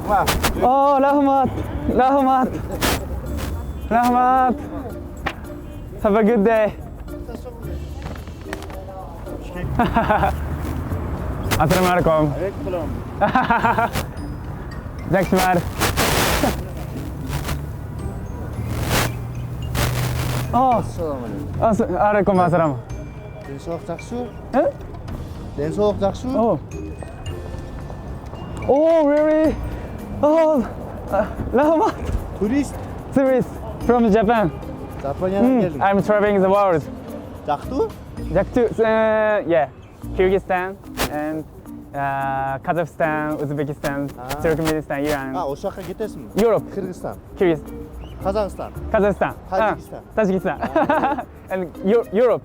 Oh, rahmat. Rahmat. Rahmat. Have a good day. Assalamualaikum. Waalaikumsalam. Jakşmar. Oh, Assalamualaikum. assalam. Денсаулық жақсы? Huh? Денсаулық жақсы? Oh. Oh, really? Oh, rahmat. Турист? Tourist from Japan. Жапониядан келдім. I'm traveling the world. Жақты? Yeah, Kyrgyzstan and Kazakhstan, Uzbekistan, Turkmenistan, Iran. Осы жаққа кетесің? Europe, Қырғызстан, Kyrgyz, Қазақстан, Kazakhstan, Tajikistan. Tajikistan, and Europe.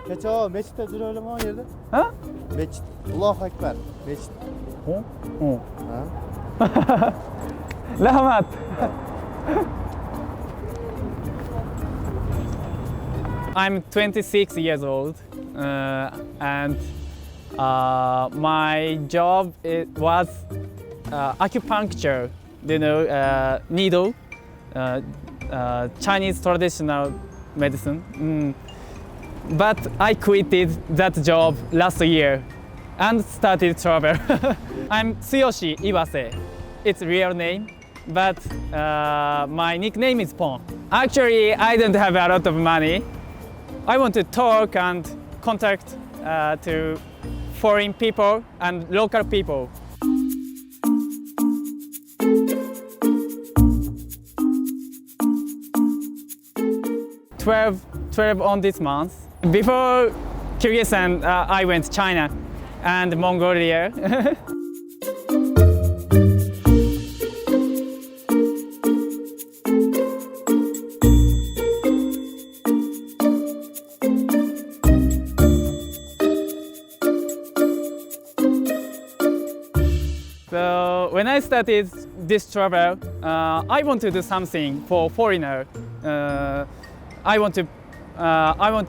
Кечо мешітте жүре өлі ма жерде? Huh? Мешіт. Аллаху акбар. Мешіт. Oh. Rahmat. I'm 26 years old, and my job was acupuncture. Needle, Chinese traditional medicine. But I quitted that job last year and started travel. I'm Tioshi Ivase. It's real name, but my nickname is Pong. Actually, I don't have a lot of money. I want to talk and contact to foreign people and local people. 12 on this month. Before Kyrgyzstan, I went to China and Mongolia. So when I started this travel, I want to do something for foreigner. I want to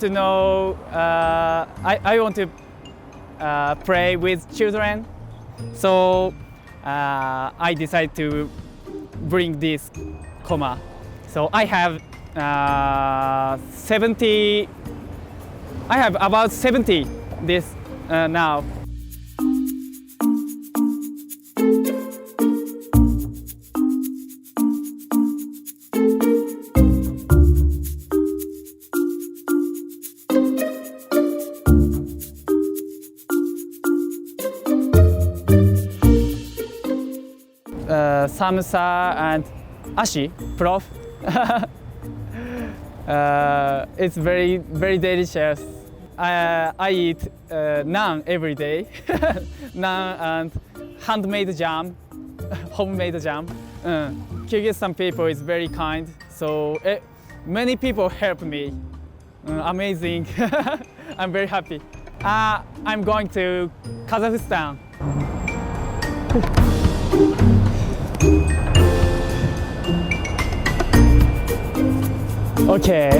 know. I want to play with children. So I decided to bring this comma. So I have 70. I have about 70 this now. Samosa and ashi, prof. It's very delicious. I eat naan every day. Naan and handmade jam, homemade jam. Kyrgyzstan people is very kind, so many people help me. Amazing. I'm very happy. I'm going to Kazakhstan. Okay.